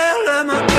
vers le moteur.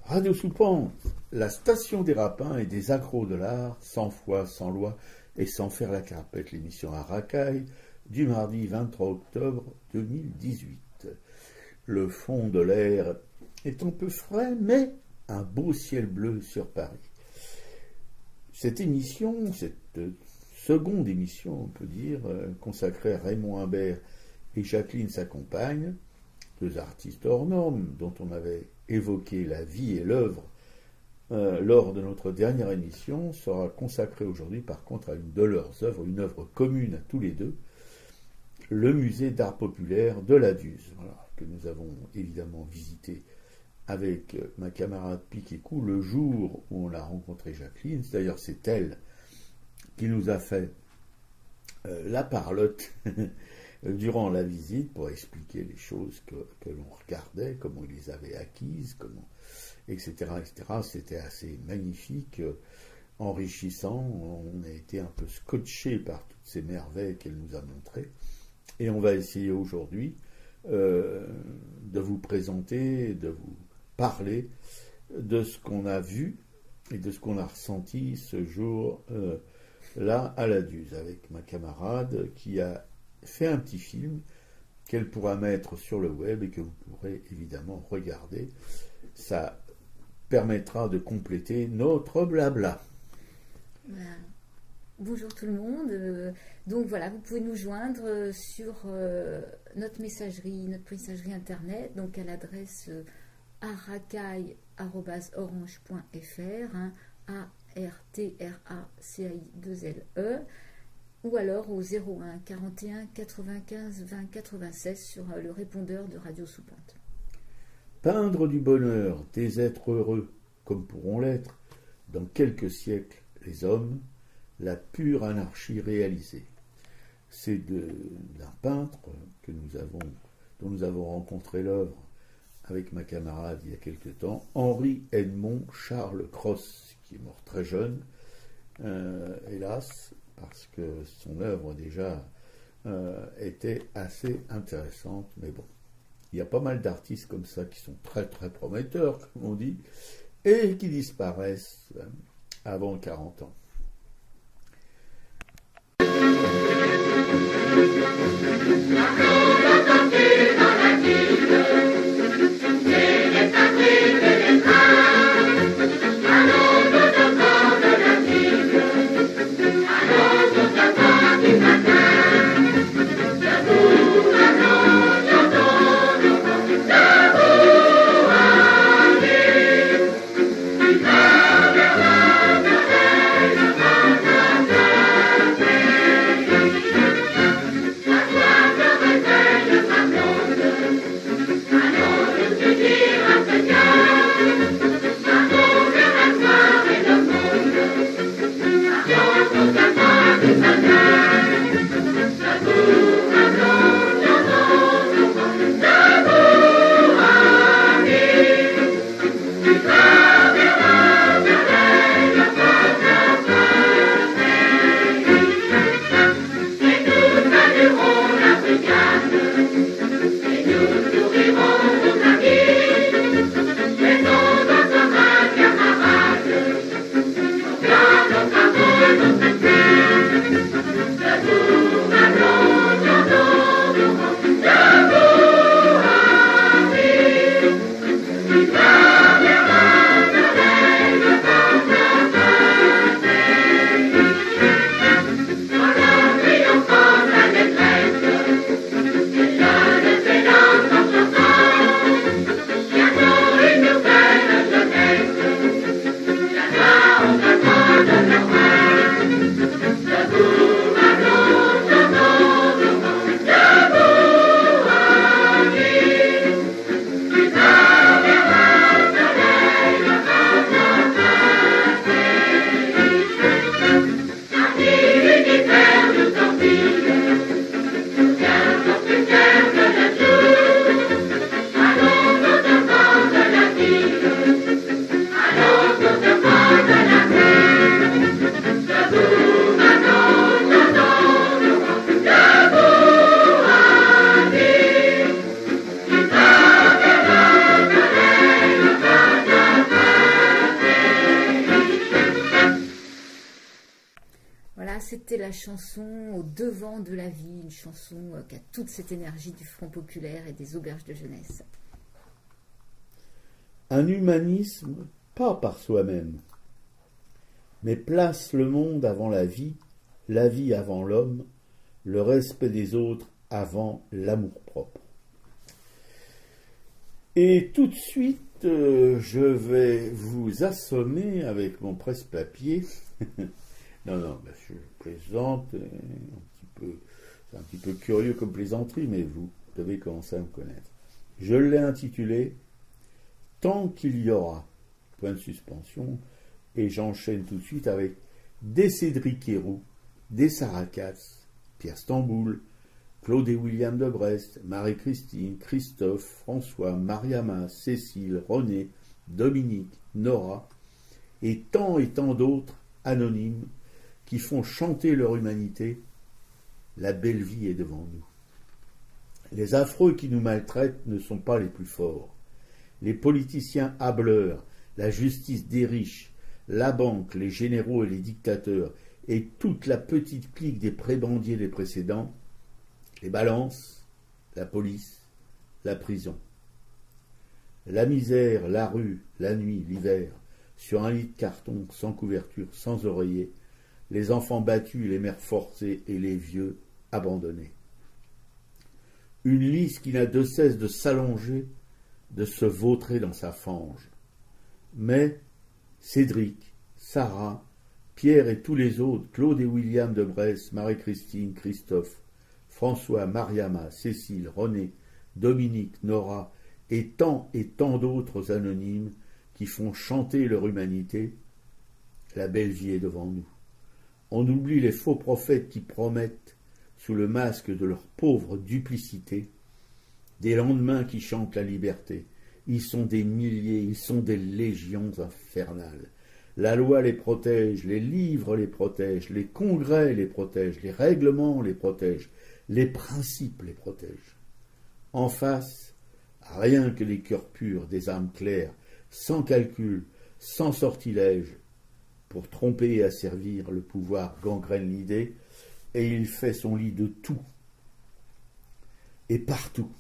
Radio Soupente, la station des rapins et des accros de l'art, sans foi, sans loi et sans faire la carpette, l'émission à racaille du mardi 23 octobre 2018. Le fond de l'air est un peu frais, mais un beau ciel bleu sur Paris. Cette émission, cette seconde émission, on peut dire, consacrée à Raymond Imbert et Jacqueline, sa compagne, deux artistes hors normes dont on avait évoqué la vie et l'œuvre lors de notre dernière émission, sera consacrée aujourd'hui par contre à une de leurs œuvres, une œuvre commune à tous les deux, le musée d'art populaire de la Duse, voilà, que nous avons évidemment visité avec ma camarade Piquécou le jour où on a rencontré Jacqueline. D'ailleurs, c'est elle qui nous a fait la parlotte durant la visite pour expliquer les choses que l'on regardait, comment ils les avaient acquises, comment, etc., etc. C'était assez magnifique, enrichissant. On a été un peu scotché par toutes ces merveilles qu'elle nous a montrées. Et on va essayer aujourd'hui de vous présenter, de vous parler de ce qu'on a vu et de ce qu'on a ressenti ce jour-là à la Duse, avec ma camarade qui a fait un petit film qu'elle pourra mettre sur le web et que vous pourrez évidemment regarder. Ça permettra de compléter notre blabla. Voilà. Bonjour tout le monde. Donc voilà, vous pouvez nous joindre sur notre messagerie internet, donc à l'adresse aracaille@orange.fr, hein, ARTRACAI2LE, ou alors au 01 41 95 20 96 sur le répondeur de Radio Soupente. Peindre du bonheur des êtres heureux, comme pourront l'être, dans quelques siècles, les hommes, la pure anarchie réalisée. C'est d'un peintre dont nous avons rencontré l'œuvre avec ma camarade il y a quelque temps, Henri Edmond Charles Cross, qui est mort très jeune, hélas, parce que son œuvre déjà était assez intéressante, mais bon, il y a pas mal d'artistes comme ça qui sont très très prometteurs, comme on dit, et qui disparaissent avant 40 ans. C'était la chanson Au devant de la vie, une chanson qui a toute cette énergie du Front populaire et des auberges de jeunesse. Un humanisme, pas par soi-même, mais place le monde avant la vie avant l'homme, le respect des autres avant l'amour-propre. Et tout de suite, je vais vous assommer avec mon presse-papier. Non, je plaisante, c'est un petit peu curieux comme plaisanterie, mais vous devez commencer à me connaître. Je l'ai intitulé « Tant qu'il y aura », point de suspension, et j'enchaîne tout de suite avec des Cédric Héroux, des Sarah Katz, Pierre Stamboul, Claude et William de Brest, Marie-Christine, Christophe, François, Mariama, Cécile, René, Dominique, Nora, et tant d'autres anonymes qui font chanter leur humanité. La belle vie est devant nous. Les affreux qui nous maltraitent ne sont pas les plus forts. Les politiciens hâbleurs, la justice des riches, la banque, les généraux et les dictateurs, et toute la petite clique des prébendiers des précédents, les balances, la police, la prison. La misère, la rue, la nuit, l'hiver, sur un lit de carton, sans couverture, sans oreiller, les enfants battus, les mères forcées et les vieux abandonnés. Une liste qui n'a de cesse de s'allonger, de se vautrer dans sa fange. Mais Cédric, Sarah, Pierre et tous les autres, Claude et William de Brest, Marie-Christine, Christophe, François, Mariama, Cécile, René, Dominique, Nora et tant d'autres anonymes qui font chanter leur humanité, la belle vie est devant nous. On oublie les faux prophètes qui promettent, sous le masque de leur pauvre duplicité, des lendemains qui chantent la liberté. Ils sont des milliers, ils sont des légions infernales. La loi les protège, les livres les protègent, les congrès les protègent, les règlements les protègent, les principes les protègent. En face, rien que les cœurs purs, des âmes claires, sans calcul, sans sortilège, pour tromper et asservir, le pouvoir gangrène l'idée, et il fait son lit de tout, et partout.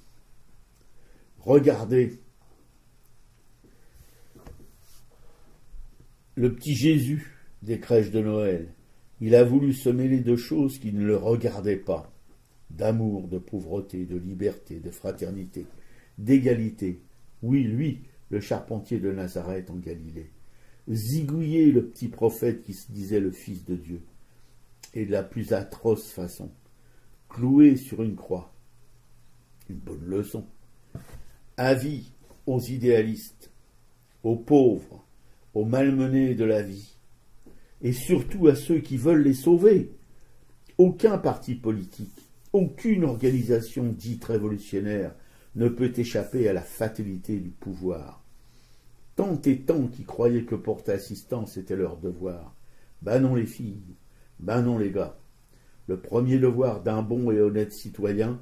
Regardez, le petit Jésus des crèches de Noël, il a voulu se mêler de choses qui ne le regardaient pas, d'amour, de pauvreté, de liberté, de fraternité, d'égalité. Oui, lui, le charpentier de Nazareth en Galilée, zigouiller le petit prophète qui se disait le Fils de Dieu, et de la plus atroce façon, cloué sur une croix. Une bonne leçon. Avis aux idéalistes, aux pauvres, aux malmenés de la vie. et surtout à ceux qui veulent les sauver. Aucun parti politique, aucune organisation dite révolutionnaire ne peut échapper à la fatalité du pouvoir. Tant et tant qui croyaient que porter assistance était leur devoir. Ben non les filles, ben non les gars. Le premier devoir d'un bon et honnête citoyen,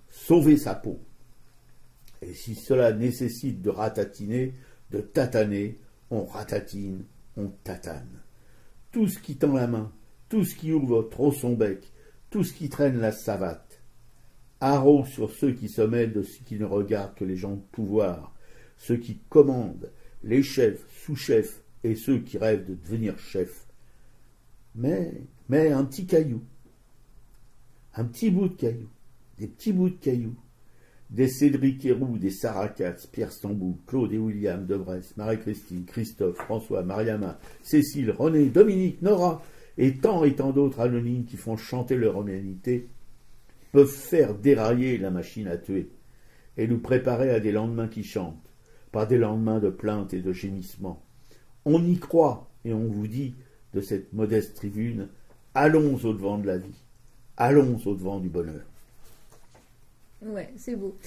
sauver sa peau. Et si cela nécessite de ratatiner, de tataner, on ratatine, on tatane. Tout ce qui tend la main, tout ce qui ouvre trop son bec, tout ce qui traîne la savate. Haro sur ceux qui se mêlent de ce qui ne regardent que les gens de pouvoir, ceux qui commandent, les chefs, sous-chefs et ceux qui rêvent de devenir chefs. Mais un petit caillou, un petit bout de caillou, des petits bouts de cailloux, des Cédric Héroux, des Sarah Katz, Pierre Stambou, Claude et William de Bresse, Marie-Christine, Christophe, François, Mariama, Cécile, René, Dominique, Nora, et tant d'autres anonymes qui font chanter leur humanité, peuvent faire dérailler la machine à tuer, et nous préparer à des lendemains qui chantent, pas des lendemains de plaintes et de gémissements. On y croit, et on vous dit, de cette modeste tribune, allons au-devant de la vie, allons au-devant du bonheur. Ouais, c'est beau.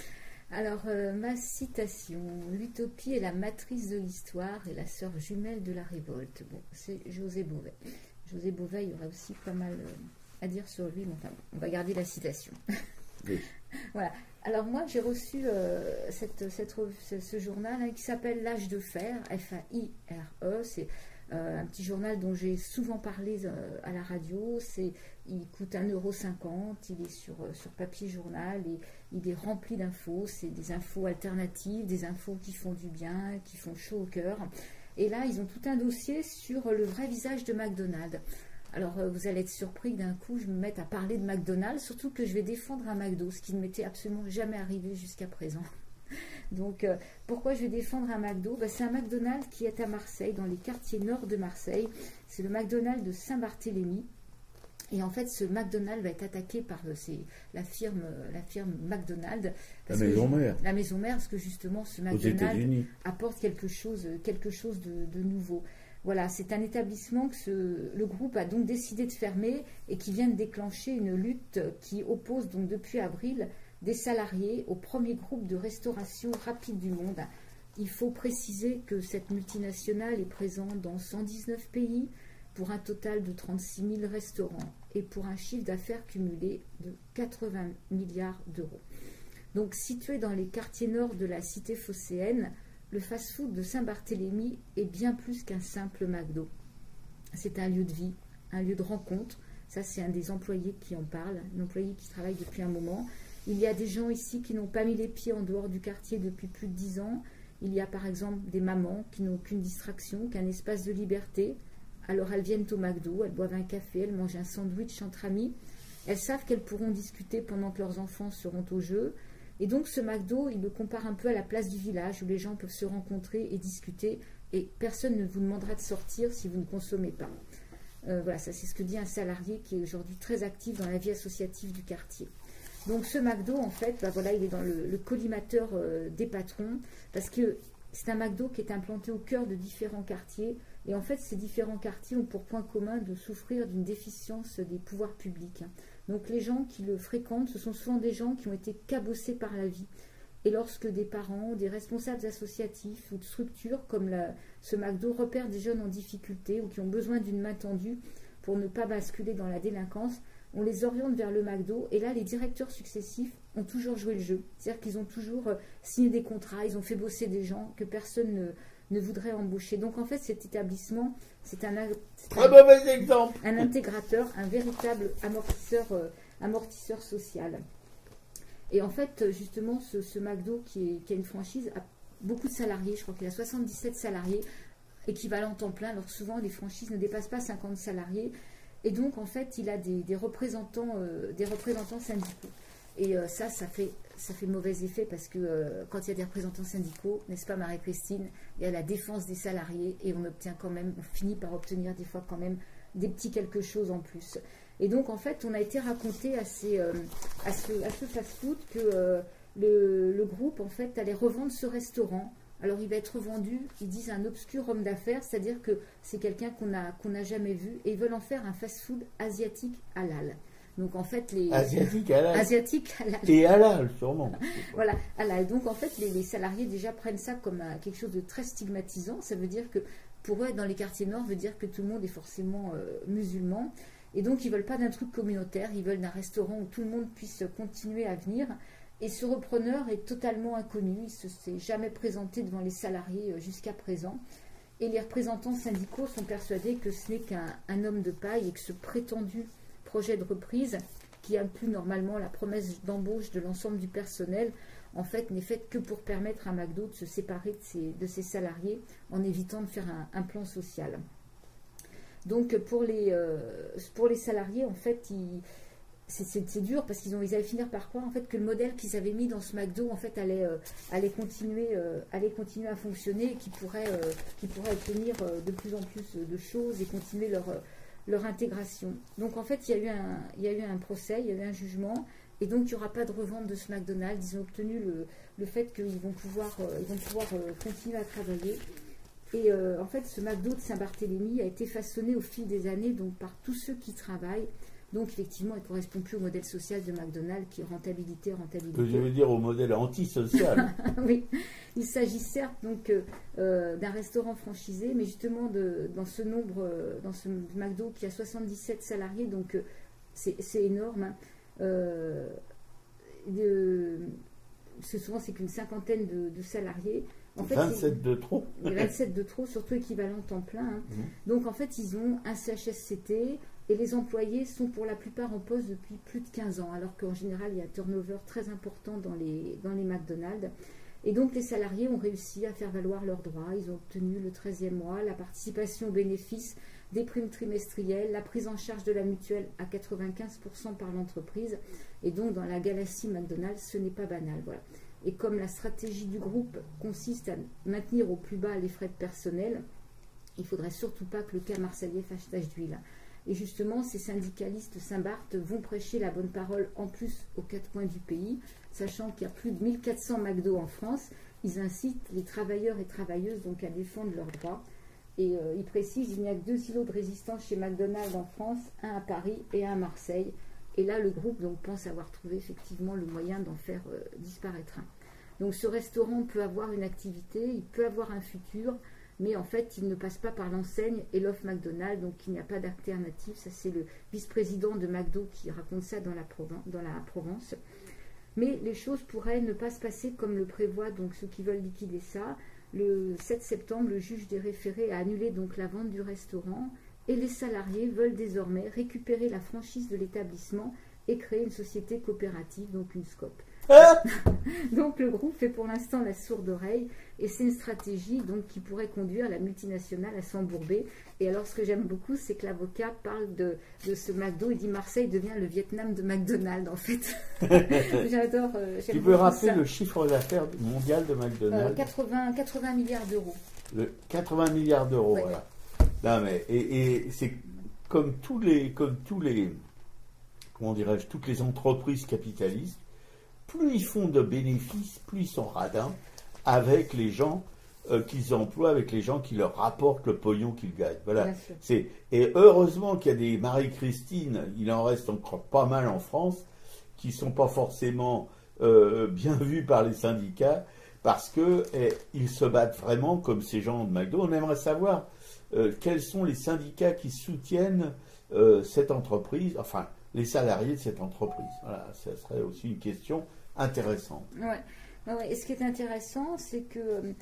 Alors, ma citation, l'utopie est la matrice de l'histoire et la sœur jumelle de la révolte. Bon, c'est José Bové. José Bové, il y aura aussi pas mal à dire sur lui, mais enfin, on va garder la citation. Oui. Voilà. Alors moi, j'ai reçu ce journal qui s'appelle L'Âge de Fer, F-A-I-R-E. C'est un petit journal dont j'ai souvent parlé à la radio. Il coûte 1,50 €, il est sur papier journal et il est rempli d'infos. C'est des infos alternatives, des infos qui font du bien, qui font chaud au cœur. Et là, ils ont tout un dossier sur le vrai visage de McDonald's. Alors, vous allez être surpris que d'un coup, je me mette à parler de McDonald's, surtout que je vais défendre un McDo, ce qui ne m'était absolument jamais arrivé jusqu'à présent. Donc, pourquoi je vais défendre un McDo? C'est un McDonald's qui est à Marseille, dans les quartiers nord de Marseille. C'est le McDonald's de Saint-Barthélemy. Et en fait, ce McDonald's va être attaqué par la firme McDonald's. La maison mère. La maison mère, parce que justement, ce McDonald's apporte quelque chose de nouveau. Voilà, c'est un établissement que le groupe a donc décidé de fermer et qui vient de déclencher une lutte qui oppose donc depuis avril des salariés au premier groupe de restauration rapide du monde. Il faut préciser que cette multinationale est présente dans 119 pays pour un total de 36 000 restaurants et pour un chiffre d'affaires cumulé de 80 milliards d'euros. Donc situé dans les quartiers nord de la cité phocéenne, le fast-food de Saint-Barthélemy est bien plus qu'un simple McDo. C'est un lieu de vie, un lieu de rencontre. Ça, c'est un des employés qui en parle, un employé qui travaille depuis un moment. Il y a des gens ici qui n'ont pas mis les pieds en dehors du quartier depuis plus de 10 ans. Il y a par exemple des mamans qui n'ont aucune distraction, qu'un espace de liberté. Alors elles viennent au McDo, elles boivent un café, elles mangent un sandwich entre amis. Elles savent qu'elles pourront discuter pendant que leurs enfants seront au jeu. Et donc ce McDo, il le compare un peu à la place du village où les gens peuvent se rencontrer et discuter et personne ne vous demandera de sortir si vous ne consommez pas. Voilà, ça c'est ce que dit un salarié qui est aujourd'hui très actif dans la vie associative du quartier. Donc ce McDo, en fait, voilà, il est dans le collimateur des patrons parce que c'est un McDo qui est implanté au cœur de différents quartiers. Et en fait, ces différents quartiers ont pour point commun de souffrir d'une déficience des pouvoirs publics. Donc les gens qui le fréquentent, ce sont souvent des gens qui ont été cabossés par la vie. Et lorsque des parents, des responsables associatifs ou de structures comme ce McDo repèrent des jeunes en difficulté ou qui ont besoin d'une main tendue pour ne pas basculer dans la délinquance, on les oriente vers le McDo. Et là, les directeurs successifs ont toujours joué le jeu. C'est-à-dire qu'ils ont toujours signé des contrats, ils ont fait bosser des gens que personne ne voudrait embaucher. Donc en fait, cet établissement, c'est un mauvais exemple. Un intégrateur, un véritable amortisseur social. Et en fait, justement, ce McDo qui a une franchise a beaucoup de salariés. Je crois qu'il a 77 salariés, équivalent temps plein. Alors souvent, les franchises ne dépassent pas 50 salariés. Et donc, en fait, il a des représentants syndicaux. Et ça fait mauvais effet parce que quand il y a des représentants syndicaux, n'est-ce pas Marie-Christine, il y a la défense des salariés et on finit par obtenir des fois quand même des petits quelque chose en plus. Et donc en fait, on a été raconté à ce fast-food que le groupe en fait allait revendre ce restaurant Alors il va être vendu, ils disent un obscur homme d'affaires, c'est-à-dire que c'est quelqu'un qu'on n'a jamais vu, et ils veulent en faire un fast-food asiatique halal. Donc en fait asiatique halal. Asiatique halal. Et halal sûrement. Voilà, halal. Donc en fait les salariés déjà prennent ça comme quelque chose de très stigmatisant. Ça veut dire que pour eux être dans les quartiers nord veut dire que tout le monde est forcément musulman. Et donc ils veulent pas d'un truc communautaire, ils veulent d'un restaurant où tout le monde puisse continuer à venir. Et ce repreneur est totalement inconnu, il ne s'est jamais présenté devant les salariés jusqu'à présent. Et les représentants syndicaux sont persuadés que ce n'est qu'un homme de paille et que ce prétendu projet de reprise, qui inclut normalement la promesse d'embauche de l'ensemble du personnel, en fait n'est faite que pour permettre à McDo de se séparer de ses salariés en évitant de faire un plan social. Donc pour les salariés, en fait, c'est dur parce qu'ils allaient finir par croire en fait que le modèle qu'ils avaient mis dans ce McDo en fait allait continuer à fonctionner et qu'ils pourraient obtenir de plus en plus de choses et continuer leur intégration. Donc en fait il y a eu un procès, il y a eu un jugement et donc il n'y aura pas de revente de ce McDonald's. Ils ont obtenu le fait qu'ils vont pouvoir continuer à travailler. Et en fait ce McDo de Saint-Barthélemy a été façonné au fil des années donc par tous ceux qui travaillent. Donc, effectivement, il ne correspond plus au modèle social de McDonald's qui est rentabilité. Que je veux dire au modèle antisocial. Oui, il s'agit certes donc d'un restaurant franchisé, mais justement dans ce McDo qui a 77 salariés, donc c'est énorme. Hein. Souvent, c'est qu'une cinquantaine de salariés. En fait, 27 de trop. 27 de trop, surtout équivalent temps plein. Hein. Donc, en fait, ils ont un CHSCT. Et les employés sont pour la plupart en poste depuis plus de 15 ans, alors qu'en général, il y a un turnover très important dans les McDonald's. Et donc, les salariés ont réussi à faire valoir leurs droits. Ils ont obtenu le 13e mois, la participation aux bénéfices, des primes trimestrielles, la prise en charge de la mutuelle à 95% par l'entreprise. Et donc, dans la galaxie McDonald's, ce n'est pas banal. Voilà. Et comme la stratégie du groupe consiste à maintenir au plus bas les frais de personnel, il ne faudrait surtout pas que le cas marseillais fasse tache d'huile. Et justement, ces syndicalistes Saint-Barth vont prêcher la bonne parole en plus aux quatre coins du pays, sachant qu'il y a plus de 1400 McDo en France. Ils incitent les travailleurs et travailleuses donc à défendre leurs droits. Et ils précisent qu'il n'y a que 2 îlots de résistance chez McDonald's en France, un à Paris et un à Marseille. Et là, le groupe donc, pense avoir trouvé effectivement le moyen d'en faire disparaître un. Donc ce restaurant peut avoir une activité, il peut avoir un futur, mais en fait, il ne passe pas par l'enseigne et l'offre McDonald's, donc il n'y a pas d'alternative. Ça, c'est le vice-président de McDo qui raconte ça dans la Provence. Mais les choses pourraient ne pas se passer comme le prévoient donc ceux qui veulent liquider ça. Le 7 septembre, le juge des référés a annulé donc la vente du restaurant et les salariés veulent désormais récupérer la franchise de l'établissement et créer une société coopérative, donc une SCOP. Donc le groupe fait pour l'instant la sourde oreille et c'est une stratégie donc qui pourrait conduire la multinationale à s'embourber. Et alors ce que j'aime beaucoup, c'est que l'avocat parle de ce McDo, il dit Marseille devient le Vietnam de McDonald's en fait. J'adore. Tu peux rappeler le chiffre d'affaires mondial de McDonald's 80 milliards d'euros. 80 milliards d'euros, ouais. Voilà. Non, mais, et c'est comme tous les comment dirais-je, toutes les entreprises capitalistes, plus ils font de bénéfices, plus ils sont radins avec les gens qu'ils emploient, avec les gens qui leur rapportent le pognon qu'ils gagnent. Voilà. Et heureusement qu'il y a des Marie-Christine, il en reste encore pas mal en France, qui ne sont pas forcément bien vus par les syndicats, parce qu'ils se battent vraiment comme ces gens de McDo. On aimerait savoir quels sont les syndicats qui soutiennent cette entreprise, enfin les salariés de cette entreprise. Voilà, ça serait aussi une question intéressante. Ouais. Et ce qui est intéressant, c'est que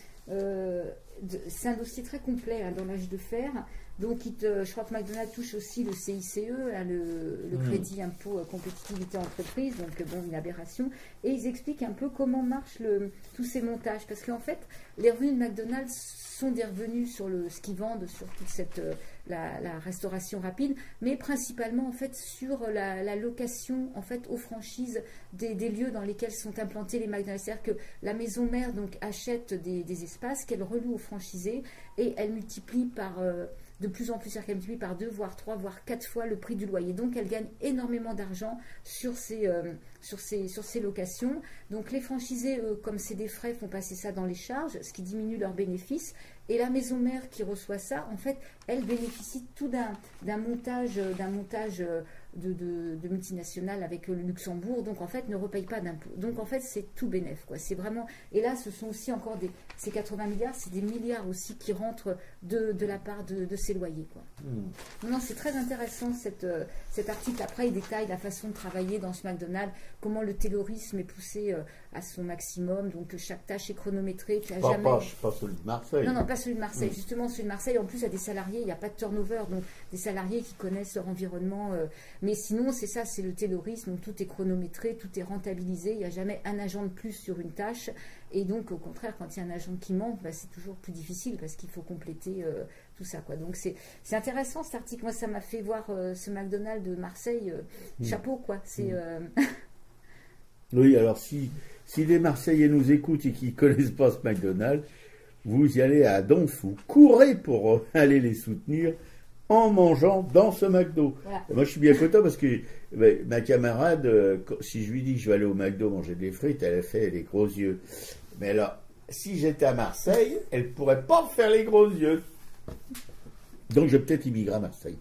c'est un dossier très complet hein, dans l'âge de fer. Donc, je crois que McDonald's touche aussi le CICE, hein, le crédit impôt compétitivité entreprise, donc bon, une aberration. Et ils expliquent un peu comment marchent tous ces montages. Parce qu'en fait, les revenus de McDonald's sont des revenus sur ce qu'ils vendent, sur toute cette la restauration rapide, mais principalement en fait sur la location en fait aux franchises des lieux dans lesquels sont implantés les McDonald's. C'est-à-dire que la maison mère donc achète des espaces qu'elle reloue aux franchisés et elle multiplie par de plus en plus, c'est-à-dire qu'elle multiplie par 2, voire 3, voire 4 fois le prix du loyer. Donc elle gagne énormément d'argent sur ces locations. Donc les franchisés, comme c'est des frais, font passer ça dans les charges, ce qui diminue leurs bénéfices. Et la maison mère qui reçoit ça, en fait, elle bénéficie tout d'un montage de multinationales avec le Luxembourg, donc en fait ne repaye pas d'impôts. Donc en fait c'est tout bénef, quoi. C'est vraiment, et là ce sont aussi encore ces 80 milliards, c'est des milliards aussi qui rentrent de la part de ces loyers, quoi. Non, c'est très intéressant cet article. Après il détaille la façon de travailler dans ce McDonald's, comment le taylorisme est poussé à son maximum, donc chaque tâche est chronométrée. Pas celui de Marseille. Non, pas celui de Marseille, justement celui de Marseille, en plus il y a des salariés, il n'y a pas de turnover, donc des salariés qui connaissent leur environnement, mais sinon c'est ça, c'est le taylorisme, donc tout est chronométré, tout est rentabilisé, il n'y a jamais un agent de plus sur une tâche, et donc au contraire quand il y a un agent qui manque, c'est toujours plus difficile parce qu'il faut compléter tout ça, quoi. Donc c'est intéressant cet article, moi ça m'a fait voir ce McDonald's de Marseille, chapeau, quoi. C'est Oui, alors si les Marseillais nous écoutent et qui ne connaissent pas ce McDonald's, vous y allez à Donf, vous courez pour aller les soutenir en mangeant dans ce McDo. Voilà. Moi, je suis bien content parce que ma camarade, si je lui dis que je vais aller au McDo manger des frites, elle a fait les gros yeux. Mais alors, si j'étais à Marseille, elle ne pourrait pas faire les gros yeux. Donc, je vais peut-être immigrer à Marseille.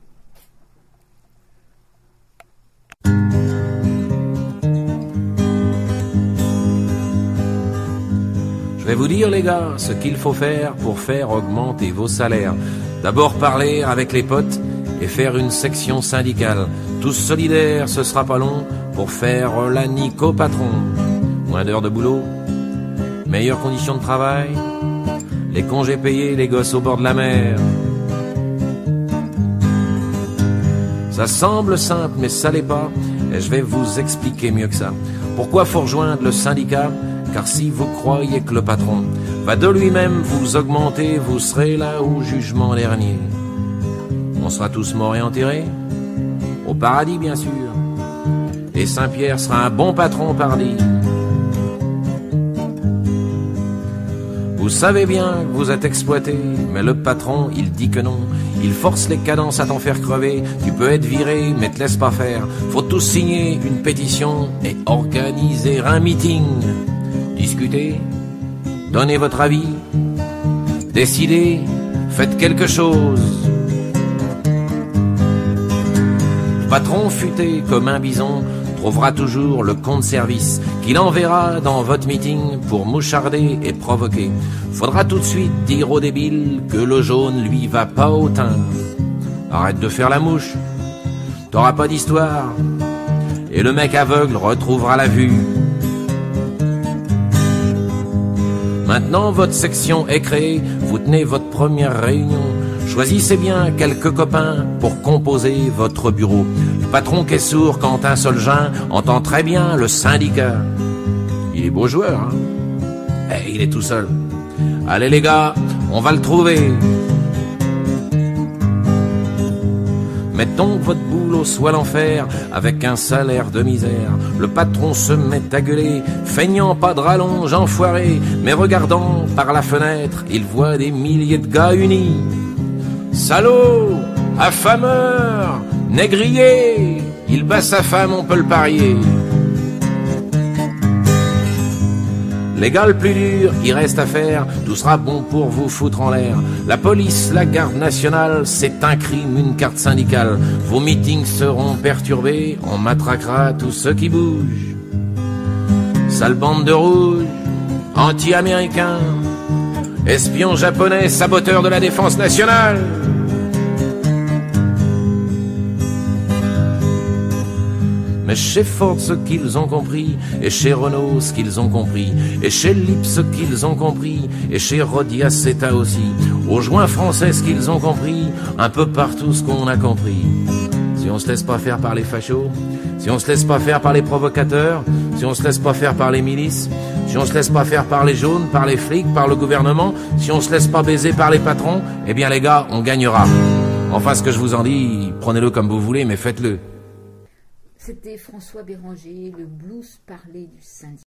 Je vais vous dire, les gars, ce qu'il faut faire pour faire augmenter vos salaires. D'abord parler avec les potes et faire une section syndicale. Tous solidaires, ce sera pas long pour faire la nique au patron. Moins d'heures de boulot, meilleures conditions de travail, les congés payés, les gosses au bord de la mer. Ça semble simple, mais ça l'est pas, et je vais vous expliquer mieux que ça. Pourquoi faut rejoindre le syndicat ? Car si vous croyez que le patron va de lui-même vous augmenter, vous serez là au jugement dernier. On sera tous morts et enterrés, au paradis bien sûr, et Saint-Pierre sera un bon patron pardi. Vous savez bien que vous êtes exploité, mais le patron, il dit que non. Il force les cadences à t'en faire crever. Tu peux être viré, mais te laisse pas faire. Faut tous signer une pétition et organiser un meeting. Discutez, donnez votre avis, décidez, faites quelque chose. Le patron futé comme un bison trouvera toujours le compte service qu'il enverra dans votre meeting pour moucharder et provoquer. Faudra tout de suite dire au débile que le jaune lui va pas au teint. Arrête de faire la mouche, t'auras pas d'histoire, et le mec aveugle retrouvera la vue. Maintenant votre section est créée, vous tenez votre première réunion. Choisissez bien quelques copains pour composer votre bureau. Le patron qui est sourd quand un seul jeune entend très bien le syndicat. Il est beau joueur, hein, et il est tout seul. Allez les gars, on va le trouver. Mettons que votre boulot soit l'enfer, avec un salaire de misère. Le patron se met à gueuler, feignant pas de rallonge, enfoiré. Mais regardant par la fenêtre, il voit des milliers de gars unis. Salaud, affameur, négrier, il bat sa femme, on peut le parier. Les gars, le plus dur, il reste à faire, tout sera bon pour vous foutre en l'air. La police, la garde nationale, c'est un crime, une carte syndicale. Vos meetings seront perturbés, on matraquera tous ceux qui bougent. Sale bande de rouges, anti-américains, espions japonais, saboteurs de la défense nationale. Mais chez Ford ce qu'ils ont compris, et chez Renault ce qu'ils ont compris, et chez Lip ce qu'ils ont compris, et chez Rhodia Zeta aussi, aux joints français ce qu'ils ont compris, un peu partout ce qu'on a compris. Si on se laisse pas faire par les fachos, si on se laisse pas faire par les provocateurs, si on se laisse pas faire par les milices, si on se laisse pas faire par les jaunes, par les flics, par le gouvernement, si on se laisse pas baiser par les patrons, eh bien les gars, on gagnera. Enfin ce que je vous en dis, prenez-le comme vous voulez, mais faites-le. C'était François Béranger, le blues parlé du syndicat.